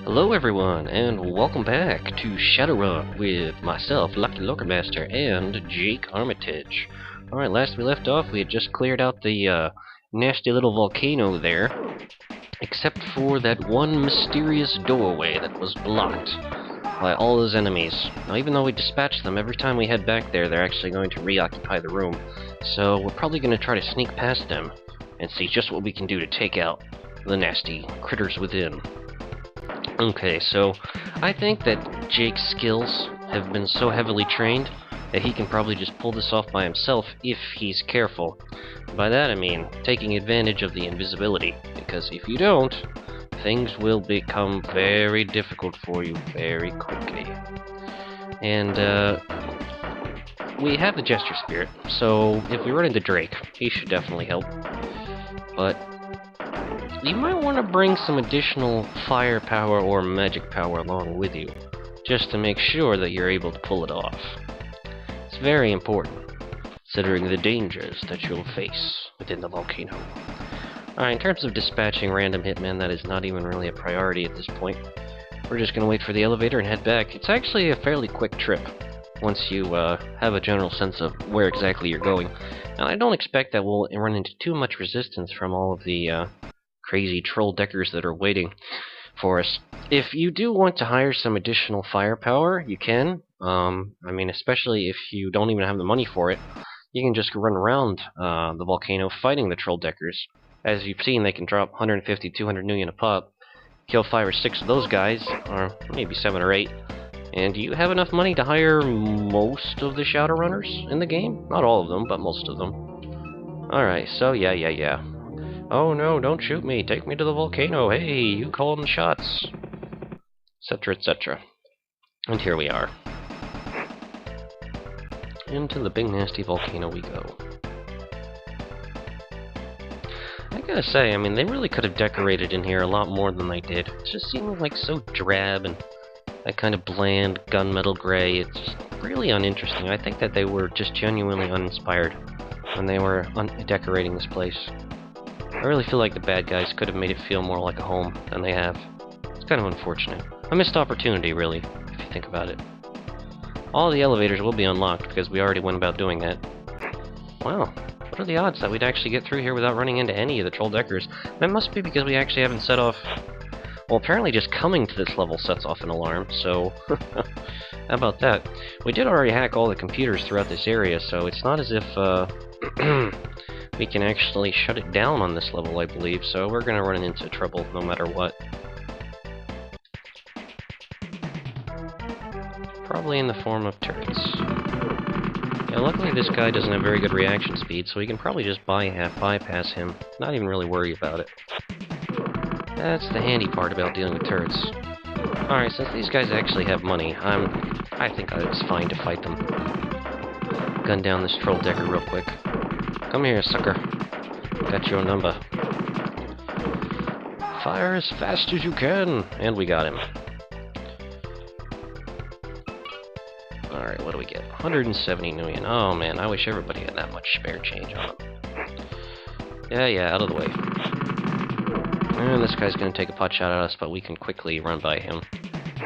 Hello everyone, and welcome back to Shadowrun with myself, Lucky Lurkermaster, and Jake Armitage. Alright, last we left off, we had just cleared out the nasty little volcano there, except for that one mysterious doorway that was blocked by all those enemies. Now, even though we dispatched them, every time we head back there, they're actually going to reoccupy the room. So we're probably going to try to sneak past them and see just what we can do to take out the nasty critters within. Okay, so I think that Jake's skills have been so heavily trained that he can probably just pull this off by himself if he's careful. By that I mean taking advantage of the invisibility, because if you don't, things will become very difficult for you very quickly. And we have the Gesture Spirit, so if we run into Drake, he should definitely help. But you might want to bring some additional firepower or magic power along with you, just to make sure that you're able to pull it off. It's very important, considering the dangers that you'll face within the volcano. Alright, in terms of dispatching random hitmen, that is not even really a priority at this point. We're just going to wait for the elevator and head back. It's actually a fairly quick trip, once you have a general sense of where exactly you're going. Now, I don't expect that we'll run into too much resistance from all of the crazy troll deckers that are waiting for us. If you do want to hire some additional firepower, you can. I mean, especially if you don't even have the money for it, you can just run around the volcano fighting the troll deckers. As you've seen, they can drop 150, 200 million a pop, kill 5 or 6 of those guys, or maybe 7 or 8, and you have enough money to hire most of the Shadowrunners in the game. Not all of them, but most of them. Alright, so yeah. Oh no, don't shoot me, take me to the volcano, hey, you call the shots, etc, etc. And here we are. Into the big nasty volcano we go. I gotta say, I mean, they really could have decorated in here a lot more than they did. It just seemed like so drab and that kind of bland gunmetal gray. It's just really uninteresting. I think that they were just genuinely uninspired when they were decorating this place. I really feel like the bad guys could have made it feel more like a home than they have. It's kind of unfortunate. A missed opportunity, really, if you think about it. All the elevators will be unlocked, because we already went about doing that. Wow, what are the odds that we'd actually get through here without running into any of the troll deckers? That must be because we actually haven't set off... Well, apparently just coming to this level sets off an alarm, so... How about that? We did already hack all the computers throughout this area, so it's not as if, we can actually shut it down on this level, I believe, so we're gonna run into trouble no matter what. Probably in the form of turrets. Yeah, luckily this guy doesn't have very good reaction speed, so we can probably just bypass him, not even really worry about it. That's the handy part about dealing with turrets. Alright, since these guys actually have money, I think it's fine to fight them. Gun down this troll decker real quick. Come here, sucker. Got your number. Fire as fast as you can! And we got him. Alright, what do we get? 170 million. Oh man, I wish everybody had that much spare change on them. Yeah, out of the way. And this guy's gonna take a pot shot at us, but we can quickly run by him,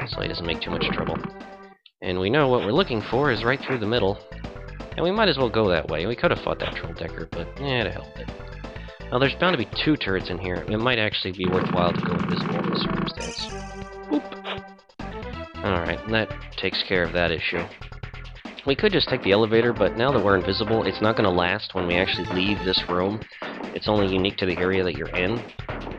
so he doesn't make too much trouble. And we know what we're looking for is right through the middle. And we might as well go that way. We could have fought that troll decker, but to hell with it. Now, there's bound to be 2 turrets in here. It might actually be worthwhile to go invisible in this circumstance. Boop! Alright, that takes care of that issue. We could just take the elevator, but now that we're invisible, it's not going to last when we actually leave this room. It's only unique to the area that you're in.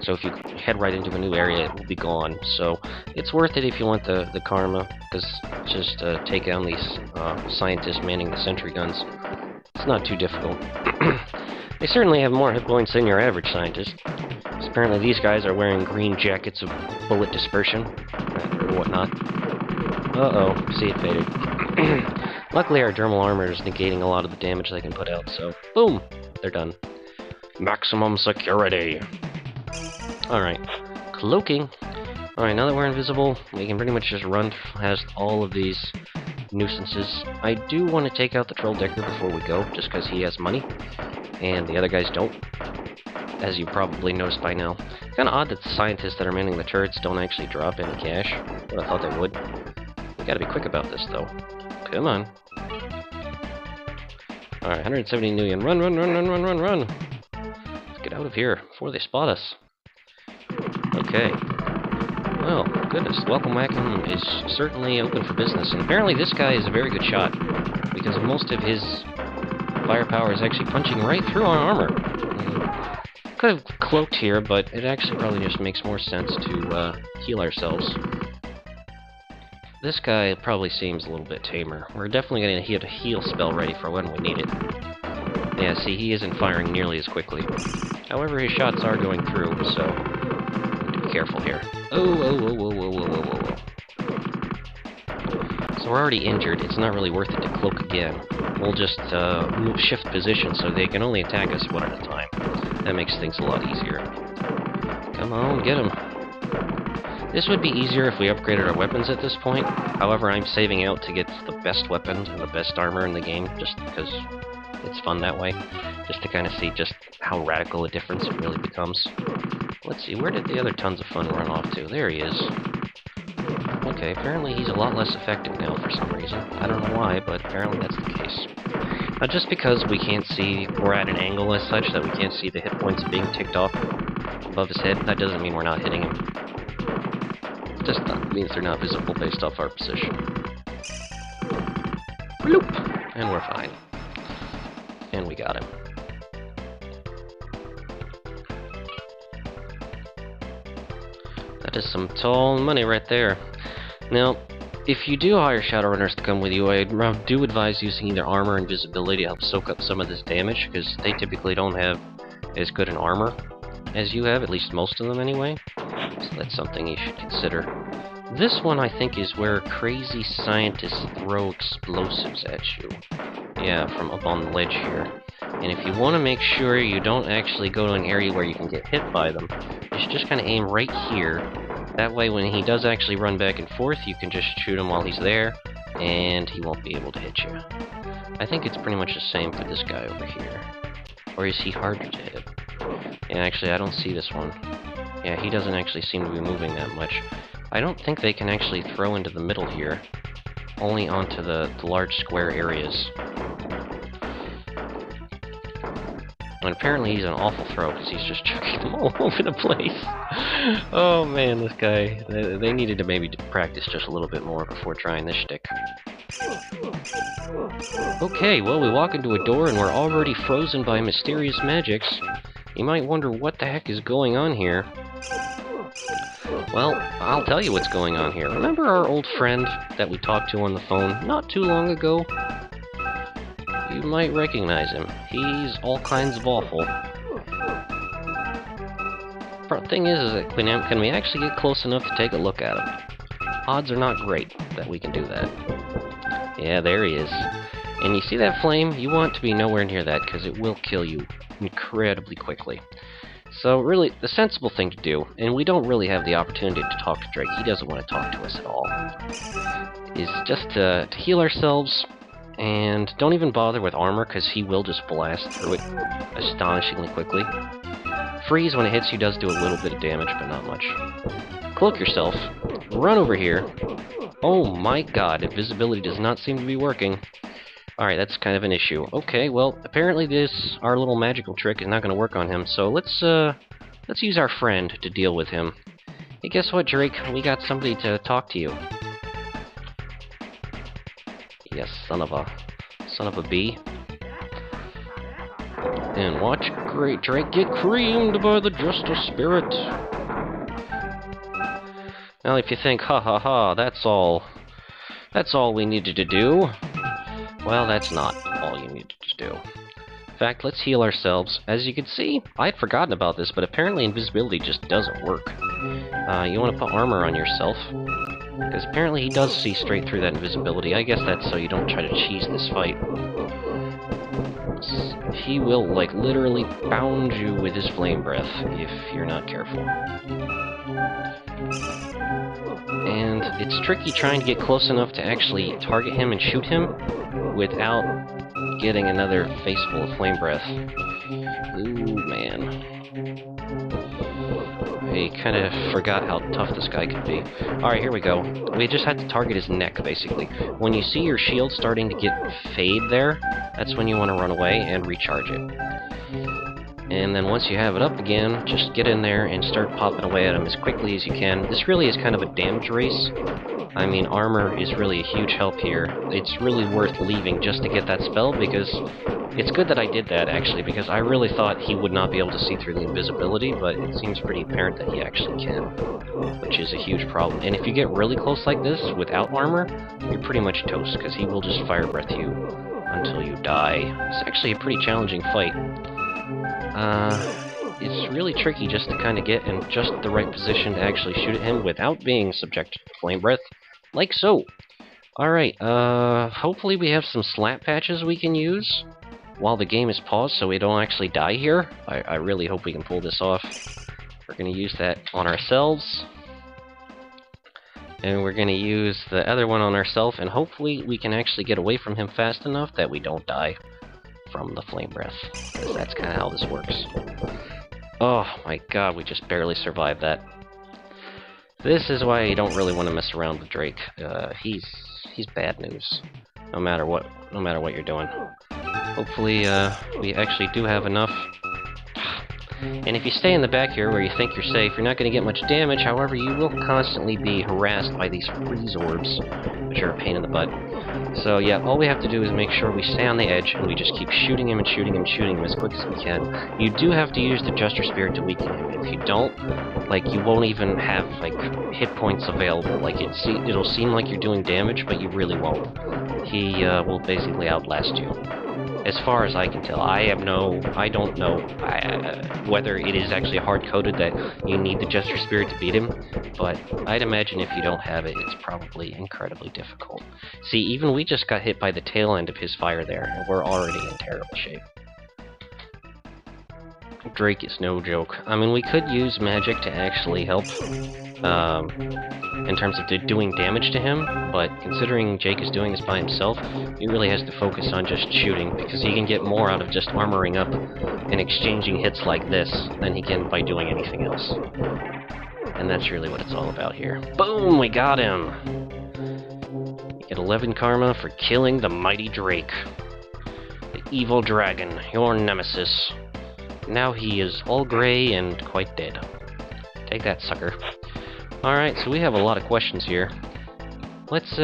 So if you head right into a new area, it will be gone. So it's worth it if you want the karma, because just take down these scientists manning the sentry guns. It's not too difficult. They certainly have more hit points than your average scientist. Apparently these guys are wearing green jackets of bullet dispersion, or whatnot. Uh-oh, see, it faded. Luckily our dermal armor is negating a lot of the damage they can put out, so boom! They're done. Maximum security! Alright, cloaking. Alright, now that we're invisible, we can pretty much just run past all of these nuisances. I do want to take out the troll decker before we go, just because he has money, and the other guys don't. as you probably noticed by now. Kind of odd that the scientists that are manning the turrets don't actually drop any cash. But I thought they would. We gotta be quick about this, though. Come on. Alright, 170 million. Run, run, run, run, run, run, run! Let's get out of here before they spot us. Okay. Well, goodness, Welcome Wackham is certainly open for business. And apparently this guy is a very good shot, because most of his firepower is actually punching right through our armor. Could have cloaked here, but it actually probably just makes more sense to heal ourselves. This guy probably seems a little bit tamer. We're definitely going to get a heal spell ready for when we need it. Yeah, see, he isn't firing nearly as quickly. However, his shots are going through, so be careful here. Oh, whoa, whoa, whoa, whoa, whoa, whoa, whoa. So we're already injured. It's not really worth it to cloak again. We'll just shift position so they can only attack us one at a time. That makes things a lot easier. Come on, get him. This would be easier if we upgraded our weapons at this point. However, I'm saving out to get the best weapon and the best armor in the game, just because it's fun that way. Just to kind of see just how radical a difference it really becomes. Let's see, where did the other tons of fun run off to? There he is. Okay, apparently he's a lot less effective now for some reason. I don't know why, but apparently that's the case. Now, just because we can't see, we're at an angle as such that we can't see the hit points being ticked off above his head, that doesn't mean we're not hitting him. It just means they're not visible based off our position. Bloop! And we're fine. And we got him. That is some tall money right there. Now, if you do hire Shadowrunners to come with you, I do advise using either armor and visibility to help soak up some of this damage, because they typically don't have as good an armor as you have, at least most of them anyway. So that's something you should consider. This one, I think, is where crazy scientists throw explosives at you. Yeah, from up on the ledge here. And if you want to make sure you don't actually go to an area where you can get hit by them, you should just kind of aim right here. That way, when he does actually run back and forth, you can just shoot him while he's there, and he won't be able to hit you. I think it's pretty much the same for this guy over here. Or is he harder to hit? Yeah, actually, I don't see this one. Yeah, he doesn't actually seem to be moving that much. I don't think they can actually throw into the middle here. Only onto the large square areas. And apparently he's an awful throw, because he's just chucking them all over the place. Oh man, this guy. They needed to maybe practice just a little bit more before trying this shtick. Okay, well, we walk into a door and we're already frozen by mysterious magics. You might wonder what the heck is going on here. Well, I'll tell you what's going on here. Remember our old friend that we talked to on the phone not too long ago? You might recognize him. He's all kinds of awful. The thing is that can we actually get close enough to take a look at him? Odds are not great that we can do that. Yeah, there he is. And you see that flame? You want to be nowhere near that, because it will kill you incredibly quickly. So really, the sensible thing to do, and we don't really have the opportunity to talk to Drake, he doesn't want to talk to us at all, is just to heal ourselves, and don't even bother with armor, because he will just blast through it astonishingly quickly. Freeze, when it hits you, does do a little bit of damage, but not much. Cloak yourself, run over here. Oh my god, invisibility does not seem to be working. Alright, that's kind of an issue. Okay, well, apparently our little magical trick is not going to work on him, so let's use our friend to deal with him. Hey, guess what, Drake? We got somebody to talk to you. Yes, son of a bee. And watch great Drake get creamed by the Justice Spirit. Now, if you think, ha ha ha, that's all we needed to do. Well, that's not all you needed to do. In fact, let's heal ourselves. As you can see, I'd forgotten about this, but apparently invisibility just doesn't work. You want to put armor on yourself, because apparently he does see straight through that invisibility. I guess that's so you don't try to cheese this fight. He will, like, literally pound you with his flame breath if you're not careful. And it's tricky trying to get close enough to actually target him and shoot him without getting another face full of flame breath. Ooh, man. I kind of forgot how tough this guy could be. Alright, here we go. We just had to target his neck, basically. When you see your shield starting to get fade there, that's when you want to run away and recharge it. And then once you have it up again, just get in there and start popping away at him as quickly as you can. This really is kind of a damage race. I mean, armor is really a huge help here. It's really worth leaving just to get that spell, because it's good that I did that, actually, because I really thought he would not be able to see through the invisibility, but it seems pretty apparent that he actually can, which is a huge problem. And if you get really close like this, without armor, you're pretty much toast, because he will just fire breath you until you die. It's actually a pretty challenging fight. It's really tricky just to kind of get in just the right position to actually shoot at him without being subjected to flame breath, like so. Alright, hopefully we have some slap patches we can use while the game is paused so we don't actually die here. I really hope we can pull this off. We're going to use that on ourselves. And we're going to use the other one on ourselves, and hopefully we can actually get away from him fast enough that we don't die from the flame breath, because that's kind of how this works. Oh my god, we just barely survived that. This is why you don't really want to mess around with Drake. He's bad news, no matter what you're doing. Hopefully, we actually do have enough. And if you stay in the back here where you think you're safe, you're not going to get much damage. However, you will constantly be harassed by these freeze orbs, which are a pain in the butt. So yeah, all we have to do is make sure we stay on the edge, and we just keep shooting him and shooting him and shooting him as quick as we can. You do have to use the Jester Spirit to weaken him. If you don't, like, you won't even have, like, hit points available. Like, it'll seem like you're doing damage, but you really won't. He will basically outlast you. As far as I can tell, I don't know whether it is actually hard-coded that you need the Jester Spirit to beat him, but I'd imagine if you don't have it, it's probably incredibly difficult. See, even we just got hit by the tail end of his fire there, and we're already in terrible shape. Drake is no joke. I mean, we could use magic to actually help, in terms of doing damage to him, but considering Jake is doing this by himself, he really has to focus on just shooting, because he can get more out of just armoring up and exchanging hits like this than he can by doing anything else. And that's really what it's all about here. Boom! We got him! You get 11 karma for killing the mighty Drake. The evil dragon, your nemesis. Now he is all gray and quite dead. Take that, sucker. Alright, so we have a lot of questions here. Let's,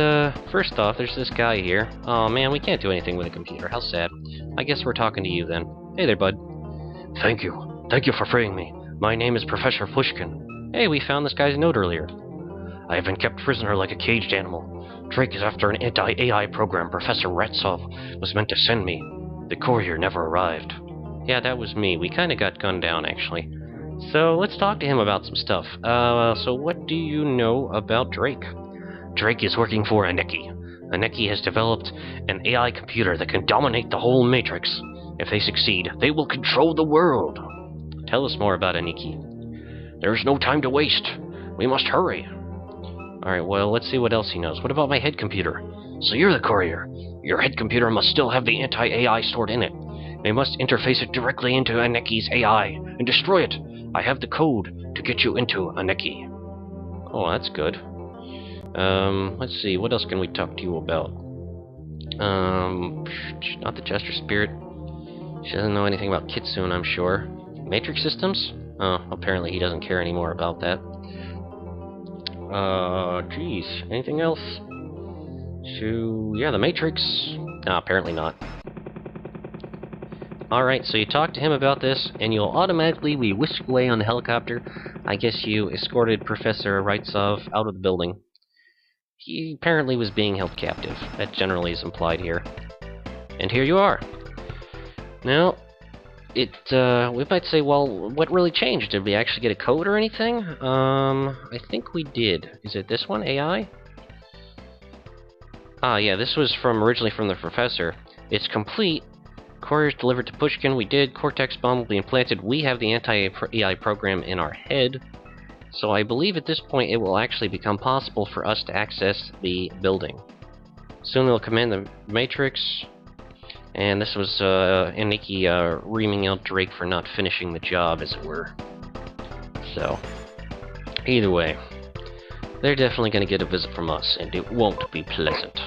first off, there's this guy here. Oh man, we can't do anything with a computer. How sad. I guess we're talking to you then. Hey there, bud. Thank you. Thank you for freeing me. My name is Professor Pushkin. Hey, we found this guy's note earlier. I have been kept prisoner like a caged animal. Drake is after an anti-AI program Professor Raitsov was meant to send me. The courier never arrived. Yeah, that was me. We kinda got gunned down, actually. So, let's talk to him about some stuff. So what do you know about Drake? Drake is working for Aneki. Aneki has developed an AI computer that can dominate the whole Matrix. If they succeed, they will control the world. Tell us more about Aneki. There's no time to waste. We must hurry. Alright, well, let's see what else he knows. What about my head computer? So you're the courier. Your head computer must still have the anti-AI stored in it. They must interface it directly into Aneki's AI and destroy it. I have the code to get you into Aneki. Oh, that's good. Let's see, what else can we talk to you about? Not the Jester Spirit. She doesn't know anything about Kitsune, I'm sure. Matrix systems? Oh, apparently he doesn't care anymore about that. Geez, anything else? So, yeah, the Matrix? No, apparently not. Alright, so you talk to him about this, and you'll automatically be whisked away on the helicopter. I guess you escorted Professor Raitsov out of the building. He apparently was being held captive. That generally is implied here. And here you are. Now, we might say, well, what really changed? Did we actually get a code or anything? I think we did. Is it this one, AI? Ah, yeah, this was originally from the Professor. It's complete. Couriers delivered to Pushkin. We did. Cortex bomb will be implanted. We have the anti-AI program in our head. So I believe at this point it will actually become possible for us to access the building. Soon they'll command the Matrix. And this was Aneki reaming out Drake for not finishing the job, as it were. So, Either way, they're definitely going to get a visit from us, and it won't be pleasant.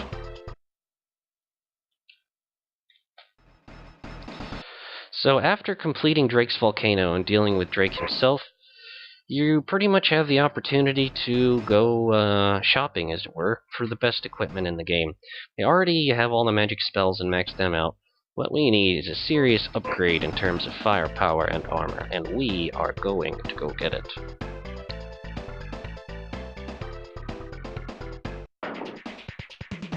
So after completing Drake's Volcano and dealing with Drake himself, you pretty much have the opportunity to go shopping, as it were, for the best equipment in the game. We already have all the magic spells and maxed them out. What we need is a serious upgrade in terms of firepower and armor, and we are going to go get it.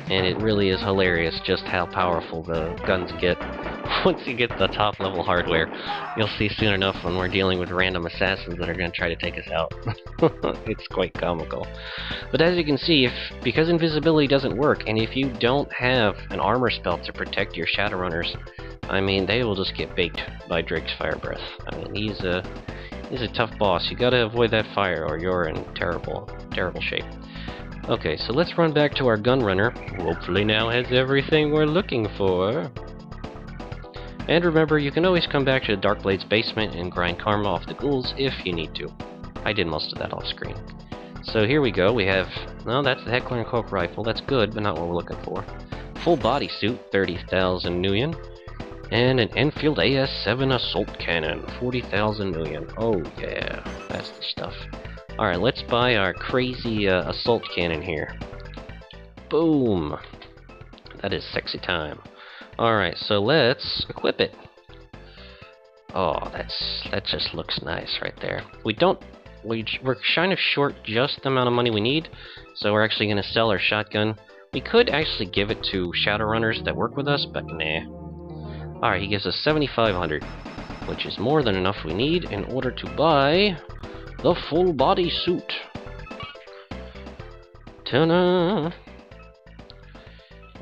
And it really is hilarious just how powerful the guns get. Once you get the top level hardware, you'll see soon enough when we're dealing with random assassins that are going to try to take us out. It's quite comical. But as you can see, because invisibility doesn't work, and if you don't have an armor spell to protect your Shadowrunners, I mean, they will just get baked by Drake's fire breath. I mean, he's a tough boss. You gotta avoid that fire or you're in terrible, terrible shape. Okay, so let's run back to our gunrunner, who hopefully now has everything we're looking for. And remember, you can always come back to the Darkblade's basement and grind karma off the ghouls if you need to. I did most of that off screen. So here we go, we have... No, that's the Heckler and Koch rifle. That's good, but not what we're looking for. Full body suit, 30,000 Nuyen. And an Enfield AS-7 assault cannon, 40,000 Nuyen. Oh yeah, that's the stuff. Alright, let's buy our crazy assault cannon here. Boom! That is sexy time. Alright, so let's equip it. Oh, that just looks nice right there. We're kind of short just the amount of money we need, so we're actually going to sell our shotgun. We could actually give it to Shadowrunners that work with us, but nah. Alright, he gives us 7,500, which is more than enough we need in order to buy the full body suit. Ta-da!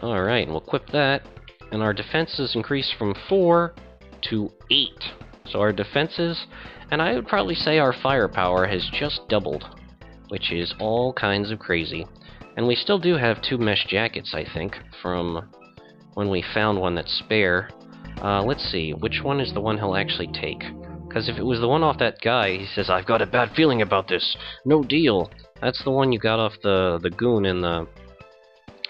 Alright, and we'll equip that. And our defenses increase from 4 to 8. So our defenses, and I would probably say our firepower has just doubled, which is all kinds of crazy. And we still do have 2 mesh jackets, I think, from when we found one that's spare. Let's see, which one is the one he'll actually take? Because if it was the one off that guy, he says, "I've got a bad feeling about this. No deal." That's the one you got off the goon in the...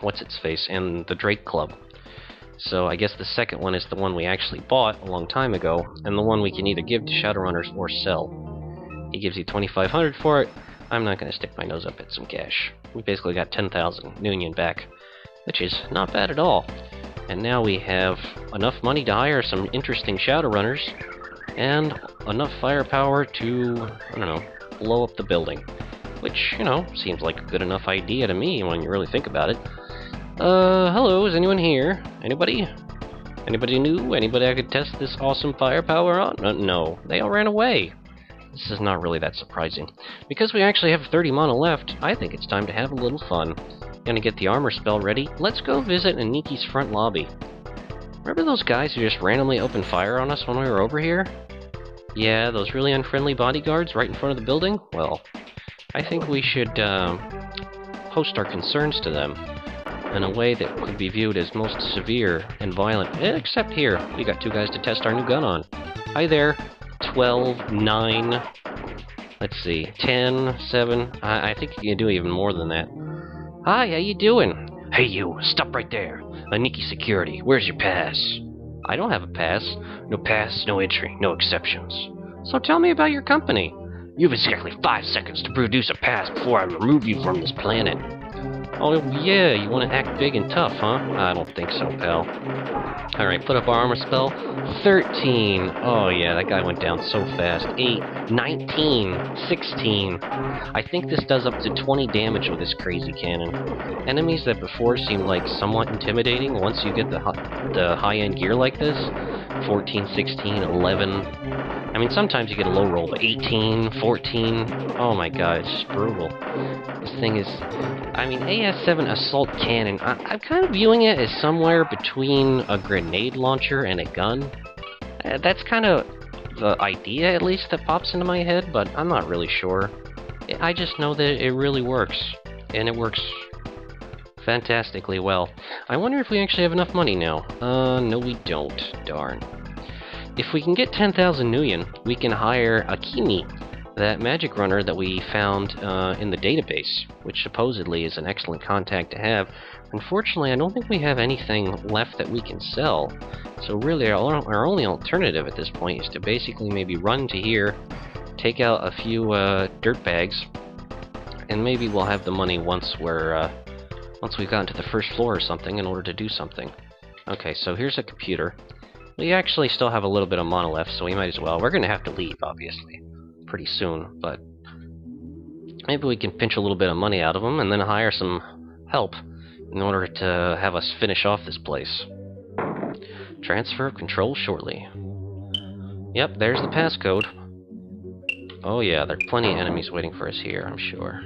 what's-its-face, in the Drake Club. So I guess the second one is the one we actually bought a long time ago, and the one we can either give to Shadowrunners or sell. He gives you 2,500 for it. I'm not going to stick my nose up at some cash. We basically got 10,000 Nuyen back, which is not bad at all. And now we have enough money to hire some interesting Shadowrunners, and enough firepower to, I don't know, blow up the building. Which, you know, seems like a good enough idea to me when you really think about it. Hello, is anyone here? Anybody? Anybody new? Anybody I could test this awesome firepower on? No, they all ran away. This is not really that surprising. Because we actually have 30 mana left, I think it's time to have a little fun. Gonna get the armor spell ready. Let's go visit Aneki's front lobby. Remember those guys who just randomly opened fire on us when we were over here? Yeah, those really unfriendly bodyguards right in front of the building? Well, I think we should post our concerns to them in a way that could be viewed as most severe and violent. Except here, we got 2 guys to test our new gun on. Hi there. 12, 9, let's see, 10, 7, I think you can do even more than that. Hi, how you doing? Hey you, stop right there. Aneki security, where's your pass? I don't have a pass. No pass, no entry, no exceptions. So tell me about your company. You have exactly 5 seconds to produce a pass before I remove you from this planet. Oh yeah, you want to act big and tough, huh? I don't think so, pal. Alright, put up our armor spell. 13. Oh yeah, that guy went down so fast. 8, 19, 16. I think this does up to 20 damage with this crazy cannon. Enemies that before seemed like somewhat intimidating, once you get the high-end gear like this, 14, 16, 11. I mean, sometimes you get a low roll, but 18, 14, oh my god, it's just brutal. This thing is... I mean, AS-7 Assault Cannon, I'm kind of viewing it as somewhere between a grenade launcher and a gun. That's kind of the idea, at least, that pops into my head, but I'm not really sure. I just know that it really works, and it works fantastically well. I wonder if we actually have enough money now. No we don't, darn. If we can get 10,000 Nuyen, we can hire Akimi that magic runner that we found in the database, which supposedly is an excellent contact to have. Unfortunately, I don't think we have anything left that we can sell. So really, our only alternative at this point is to basically maybe run to here, take out a few dirt bags, and maybe we'll have the money once we've gotten to the first floor or something in order to do something. Okay, so here's a computer. We actually still have a little bit of mana left, so we might as well. We're going to have to leave, obviously, pretty soon, but maybe we can pinch a little bit of money out of them and then hire some help in order to have us finish off this place. Transfer of control shortly. Yep, there's the passcode. Oh yeah, there are plenty of enemies waiting for us here, I'm sure.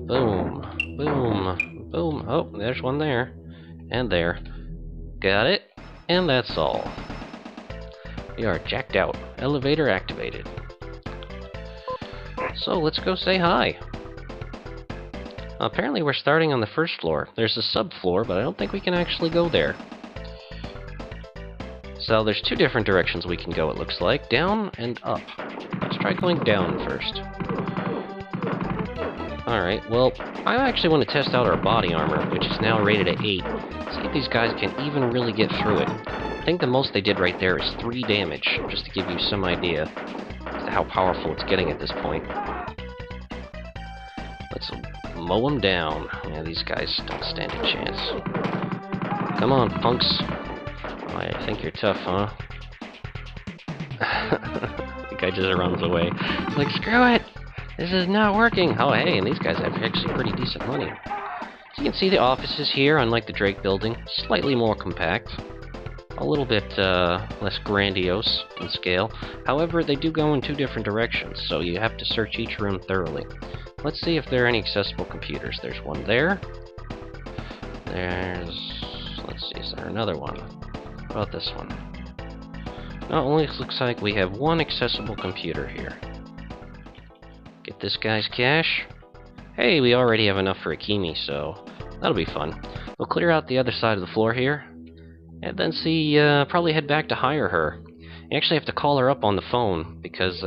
Boom, boom, boom. Oh, there's one there. And there. Got it. And that's all. We are jacked out. Elevator activated. So let's go say hi. Apparently we're starting on the first floor. There's a subfloor, but I don't think we can actually go there. So there's two different directions we can go, it looks like. Down and up. Let's try going down first. Alright, well, I actually want to test out our body armor, which is now rated at 8. See if these guys can even really get through it. I think the most they did right there is 3 damage, just to give you some idea as to how powerful it's getting at this point. Let's mow them down. Yeah, these guys don't stand a chance. Come on, punks. Oh, I think you're tough, huh? The guy just runs away. He's like, screw it! This is not working! Oh, hey, and these guys have actually pretty decent money. So you can see the offices here, unlike the Drake building, slightly more compact. A little bit less grandiose in scale. However, they do go in 2 different directions, so you have to search each room thoroughly. Let's see if there are any accessible computers. There's one there. Let's see, is there another one? What about this one? No, it only looks like we have 1 accessible computer here. Get this guy's cash. Hey, we already have enough for Akimi, so that'll be fun. We'll clear out the other side of the floor here, and then probably head back to hire her. You actually have to call her up on the phone, because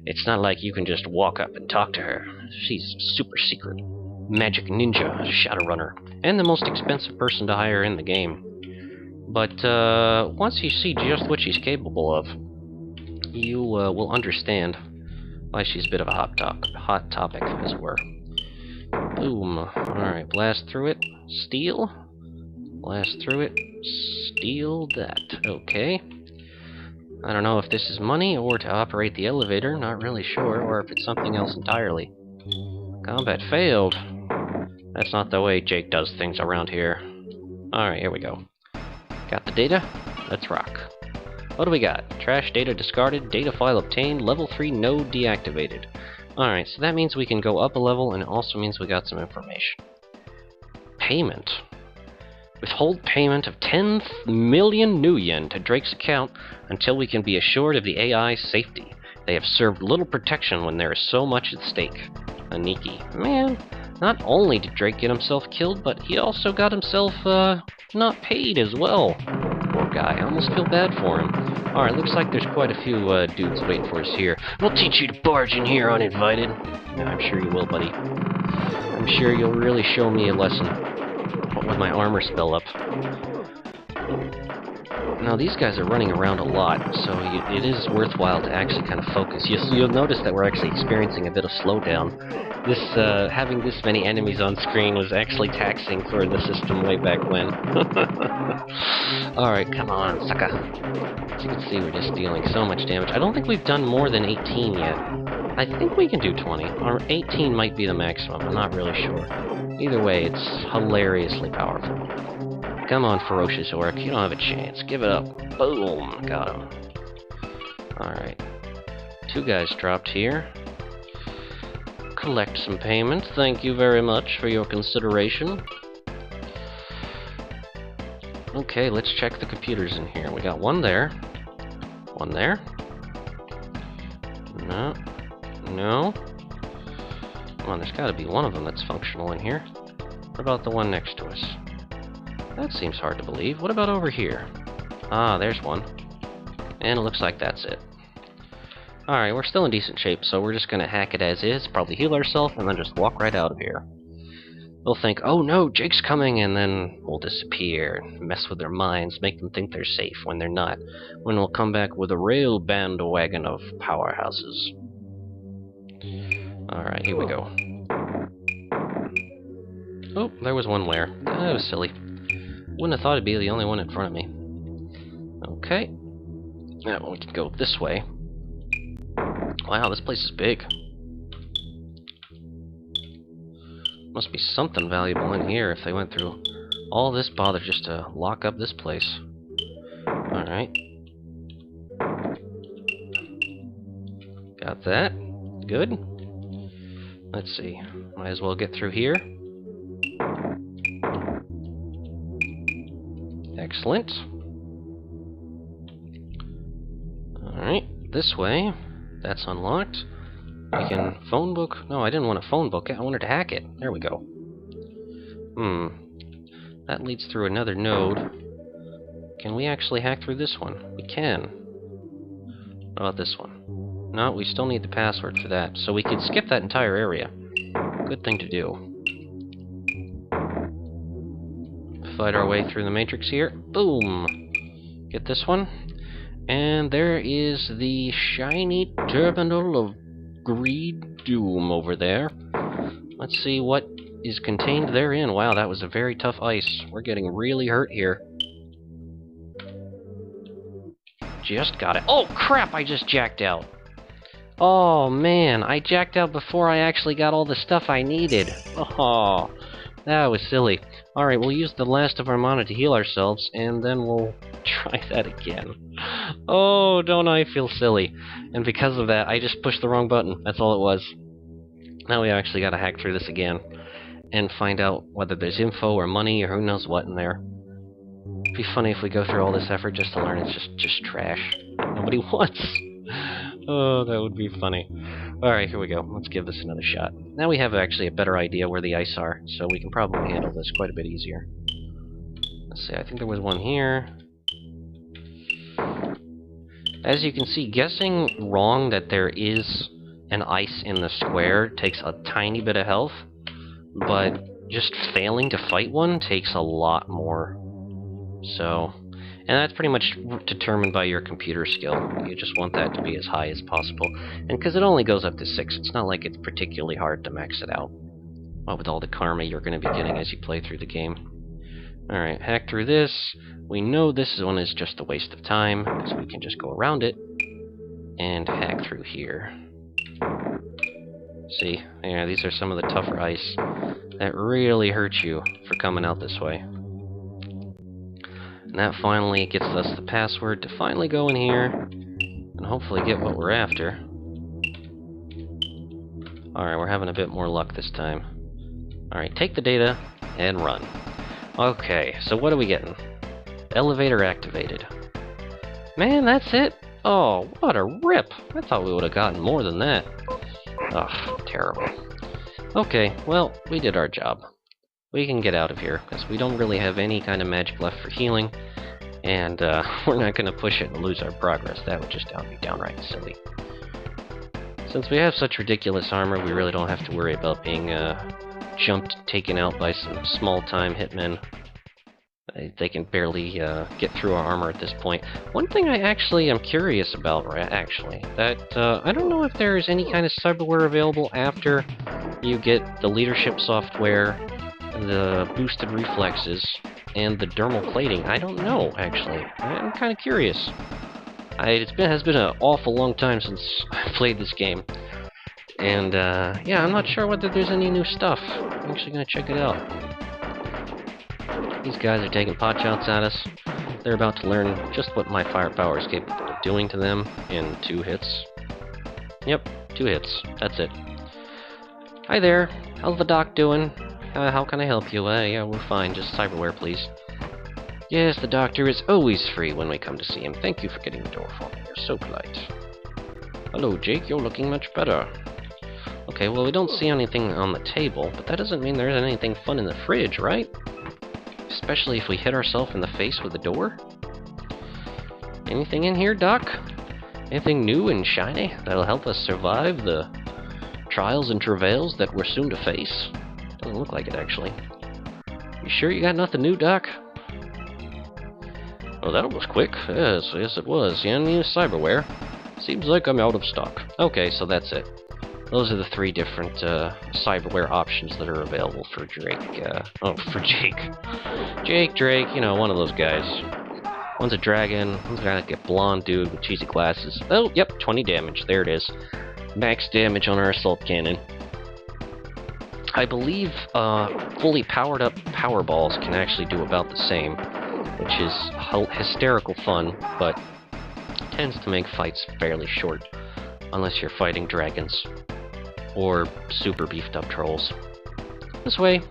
it's not like you can just walk up and talk to her. She's super secret. Magic ninja Shadowrunner, and the most expensive person to hire in the game. But once you see just what she's capable of, you will understand why she's a bit of a hot topic, as it were. Boom. Alright, blast through it. Steal. Blast through it. Steal that. Okay. I don't know if this is money or to operate the elevator, not really sure, or if it's something else entirely. Combat failed. That's not the way Jake does things around here. Alright, here we go. Got the data? Let's rock. What do we got? Trash data discarded, data file obtained, level 3 node deactivated. Alright, so that means we can go up a level, and it also means we got some information. Payment. Withhold payment of 10 million new yen to Drake's account until we can be assured of the AI's safety. They have served little protection when there is so much at stake. Aneki. Man, not only did Drake get himself killed, but he also got himself, not paid as well. Poor guy, I almost feel bad for him. Alright, looks like there's quite a few, dudes waiting for us here. We'll teach you to barge in here uninvited. Yeah, I'm sure you will, buddy. I'm sure you'll really show me a lesson. With my armor spell up. Now, these guys are running around a lot, so it is worthwhile to actually kind of focus. You'll notice that we're actually experiencing a bit of slowdown. This, having this many enemies on screen was actually taxing for the system way back when. Alright, come on, sucker. As you can see, we're just dealing so much damage. I don't think we've done more than 18 yet. I think we can do 20, or 18 might be the maximum, I'm not really sure. Either way, it's hilariously powerful. Come on, Ferocious Orc, you don't have a chance. Give it up. Boom! Got him. Alright. 2 guys dropped here. Collect some payment. Thank you very much for your consideration. Okay, let's check the computers in here. We got one there. One there. No. No. Come on, there's gotta be one of them that's functional in here. What about the one next to us? That seems hard to believe. What about over here? Ah, there's one. And it looks like that's it. Alright, we're still in decent shape, so we're just gonna hack it as is, probably heal ourselves, and then just walk right out of here. We'll think, oh no, Jake's coming, and then we'll disappear, mess with their minds, make them think they're safe when they're not, when we'll come back with a real bandwagon of powerhouses. Alright, here we go. Oh, there was one lair. That was silly. Wouldn't have thought it'd be the only one in front of me. Okay. Now we can go this way. Wow, this place is big. Must be something valuable in here if they went through all this bother just to lock up this place. Alright. Got that. Good. Let's see. Might as well get through here. Excellent. Alright, this way. That's unlocked. We can phone book. No, I didn't want to phone book it. I wanted to hack it. There we go. That leads through another node. Can we actually hack through this one? We can. What about this one? No, we still need the password for that. So we could skip that entire area. Good thing to do. Fight our way through the matrix here. Boom! Get this one. And there is the shiny terminal of Greed Doom over there. Let's see what is contained therein. Wow, that was a very tough ice. We're getting really hurt here. Just got it. Oh, crap! I just jacked out. Oh, man. I jacked out before I actually got all the stuff I needed. Oh, that was silly. Alright, we'll use the last of our mana to heal ourselves, and then we'll try that again. Oh, don't I feel silly. And because of that, I just pushed the wrong button. That's all it was. Now we actually gotta hack through this again, and find out whether there's info or money or who knows what in there. It'd be funny if we go through all this effort just to learn it's just trash. Nobody wants. Oh, that would be funny. Alright, here we go. Let's give this another shot. Now we have actually a better idea where the ice are, so we can probably handle this quite a bit easier. Let's see, I think there was one here. As you can see, guessing wrong that there is an ice in the square takes a tiny bit of health, but just failing to fight one takes a lot more. So, and that's pretty much determined by your computer skill. You just want that to be as high as possible. And because it only goes up to 6, it's not like it's particularly hard to max it out. What with all the karma you're going to be getting as you play through the game. Alright, hack through this. We know this one is just a waste of time, because we can just go around it and hack through here. See, yeah, these are some of the tougher ice that really hurt you for coming out this way. And that finally gets us the password to finally go in here and hopefully get what we're after. Alright, we're having a bit more luck this time. Alright, take the data and run. Okay, so what are we getting? Elevator activated. Man, that's it? Oh, what a rip! I thought we would have gotten more than that. Ugh, terrible. Okay, well, we did our job. We can get out of here, because we don't really have any kind of magic left for healing, and we're not going to push it and lose our progress. That would just be downright silly. Since we have such ridiculous armor, we really don't have to worry about being jumped, taken out by some small-time hitmen. They can barely get through our armor at this point. One thing I actually am curious about, that I don't know if there is any kind of cyberware available after you get the leadership software, the boosted reflexes, and the dermal plating. I don't know, actually. I'm kind of curious. It has been an awful long time since I played this game. And, yeah, I'm not sure whether there's any new stuff. I'm actually going to check it out. These guys are taking potshots at us. They're about to learn just what my firepower is capable of doing to them in 2 hits. Yep, 2 hits. That's it. Hi there. How's the doc doing? How can I help you? Yeah, we're fine. Just cyberware, please. Yes, the doctor is always free when we come to see him. Thank you for getting the door for me. You're so polite. Hello, Jake. You're looking much better. Okay, well, we don't see anything on the table, but that doesn't mean there isn't anything fun in the fridge, right? Especially if we hit ourselves in the face with the door. Anything in here, Doc? Anything new and shiny that'll help us survive the trials and travails that we're soon to face? Doesn't look like it, actually. You sure you got nothing new, Doc? Oh, that was quick. Yes, it was. Yeah, new cyberware. Seems like I'm out of stock. Okay, so that's it. Those are the 3 different cyberware options that are available for Drake. For Jake. Drake, you know, one of those guys. One's a dragon, one's got like a blonde dude with cheesy glasses. Oh, yep, 20 damage. There it is. Max damage on our assault cannon. I believe fully powered up power balls can actually do about the same, which is hysterical fun, but tends to make fights fairly short, unless you're fighting dragons or super beefed up trolls. This way.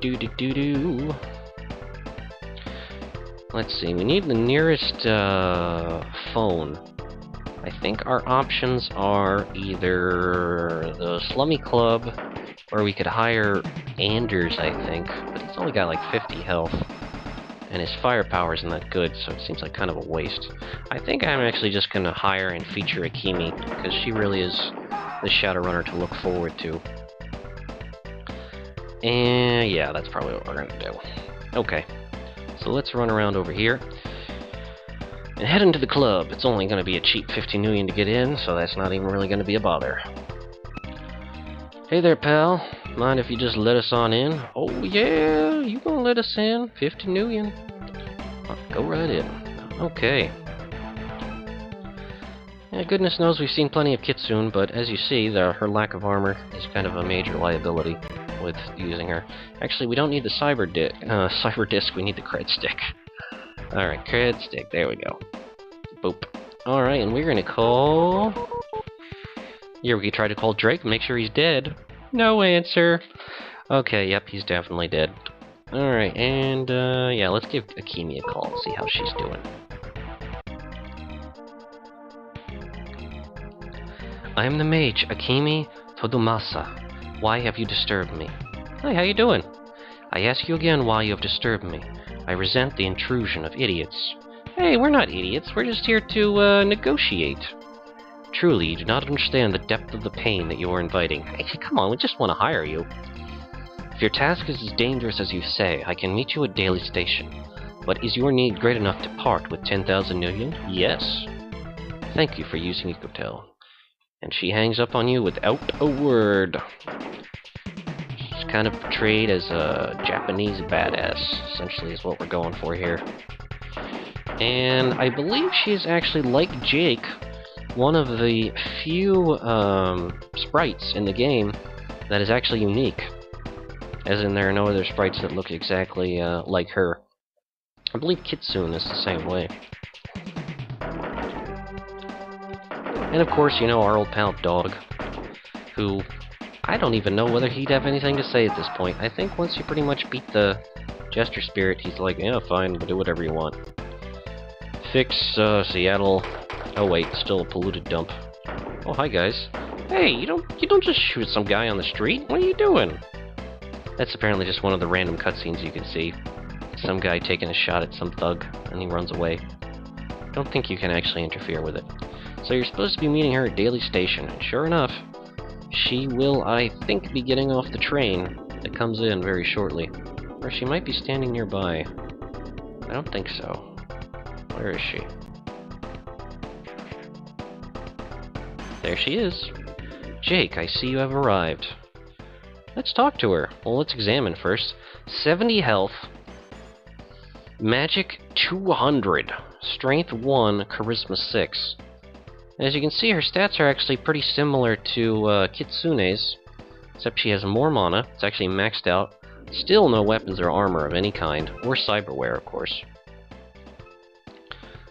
Do. Let's see, we need the nearest phone. I think our options are either the Slummy Club, or we could hire Anders, I think, but he's only got like 50 health, and his firepower isn't that good, so it seems like kind of a waste. I think I'm actually just going to hire and feature Akimi, because she really is the Shadowrunner to look forward to. And yeah, that's probably what we're going to do. Okay. So let's run around over here and head into the club. It's only going to be a cheap 50 million to get in, so that's not even really going to be a bother. Hey there, pal. Mind if you just let us on in? Oh yeah, you gonna let us in? 50 million. Go right in. Okay. Yeah, goodness knows we've seen plenty of Kitsune, but as you see, her lack of armor is kind of a major liability with using her. Actually, we don't need the cyber disc, we need the cred stick. Alright, cred stick, there we go. Boop. Alright, and we're gonna call... Here, we could try to call Drake, make sure he's dead. No answer. Okay, yep, he's definitely dead. Alright, and yeah, let's give Akimi a call, see how she's doing. I am the mage, Akimi Todumasa. Why have you disturbed me? Hi, how you doing? I ask you again why you have disturbed me. I resent the intrusion of idiots. Hey, we're not idiots. We're just here to, negotiate. Truly, you do not understand the depth of the pain that you are inviting. Hey, come on, we just want to hire you. If your task is as dangerous as you say, I can meet you at Daily Station. But is your need great enough to part with 10,000 million? Yes. Thank you for using Ecotel. And she hangs up on you without a word. She's kind of portrayed as a Japanese badass, essentially is what we're going for here. And I believe she's actually, like Jake, one of the few sprites in the game that is actually unique. As in, there are no other sprites that look exactly like her. I believe Kitsune is the same way. And of course, you know, our old pal Dog, who I don't even know whether he'd have anything to say at this point. I think once you pretty much beat the Jester Spirit, he's like, yeah, fine, do whatever you want. Fix Seattle. Oh wait, still a polluted dump. Oh, hi guys. Hey, you don't just shoot some guy on the street. What are you doing? That's apparently just one of the random cutscenes you can see. Some guy taking a shot at some thug, and he runs away. Don't think you can actually interfere with it. So you're supposed to be meeting her at Daily Station, and sure enough, she will, I think, be getting off the train that comes in very shortly. Or she might be standing nearby. I don't think so. Where is she? There she is. Jake, I see you have arrived. Let's talk to her. Well, let's examine first. 70 health. Magic 200. Strength 1, Charisma 6. As you can see, her stats are actually pretty similar to Kitsune's, except she has more mana. It's actually maxed out. Still no weapons or armor of any kind, or cyberware, of course.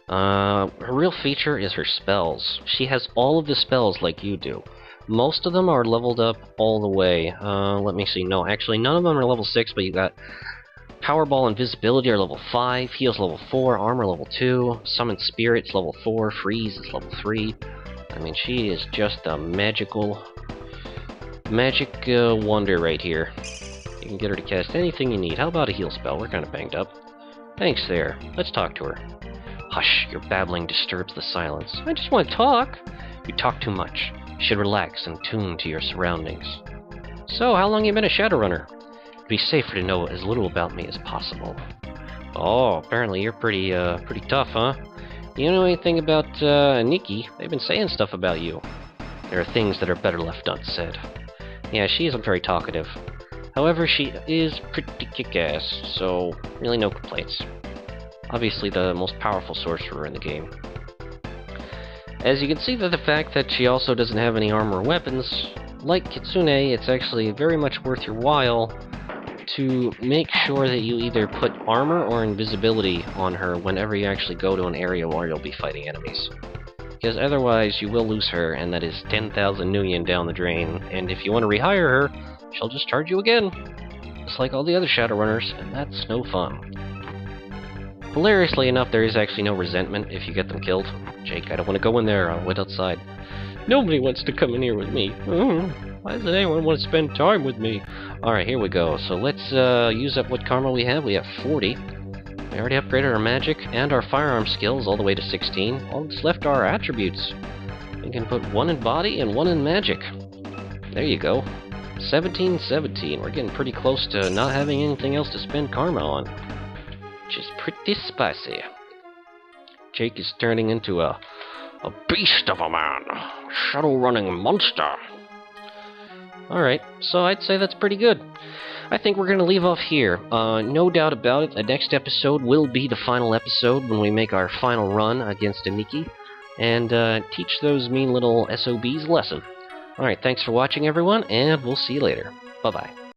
Her real feature is her spells. She has all of the spells like you do. Most of them are leveled up all the way. Let me see. No, actually, none of them are level 6, but you got Powerball and Invisibility are level 5, Heals level 4, Armor level 2, Summon Spirits level 4, Freeze is level 3. I mean, she is just a magic wonder right here. You can get her to cast anything you need. How about a heal spell? We're kind of banged up. Thanks there. Let's talk to her. Hush, your babbling disturbs the silence. I just want to talk. You talk too much. You should relax and tune to your surroundings. So, how long you been a Shadowrunner? It'd be safer to know as little about me as possible. Oh, apparently you're pretty tough, huh? You know anything about, Aneki? They've been saying stuff about you. There are things that are better left unsaid. Yeah, she isn't very talkative. However, she is pretty kick-ass, so really no complaints. Obviously the most powerful sorcerer in the game. As you can see, the fact that she also doesn't have any armor or weapons, like Kitsune, it's actually very much worth your while to make sure that you either put armor or invisibility on her whenever you actually go to an area where you'll be fighting enemies. Because otherwise you will lose her, and that is 10,000 nuyen down the drain, and if you want to rehire her, she'll just charge you again, just like all the other Shadowrunners, and that's no fun. Hilariously enough, there is actually no resentment if you get them killed. Jake, I don't want to go in there, I'll wait outside. Nobody wants to come in here with me. Why doesn't anyone want to spend time with me? Alright, here we go. So let's use up what karma we have. We have 40. We already upgraded our magic and our firearm skills all the way to 16. All that's left are our attributes. We can put one in body and one in magic. There you go. 17-17. We're getting pretty close to not having anything else to spend karma on. Which is pretty spicy. Jake is turning into a beast of a man. Shadow-running monster. Alright, so I'd say that's pretty good. I think we're going to leave off here. No doubt about it, the next episode will be the final episode when we make our final run against Aneki and teach those mean little SOBs a lesson. Alright, thanks for watching everyone, and we'll see you later. Bye-bye.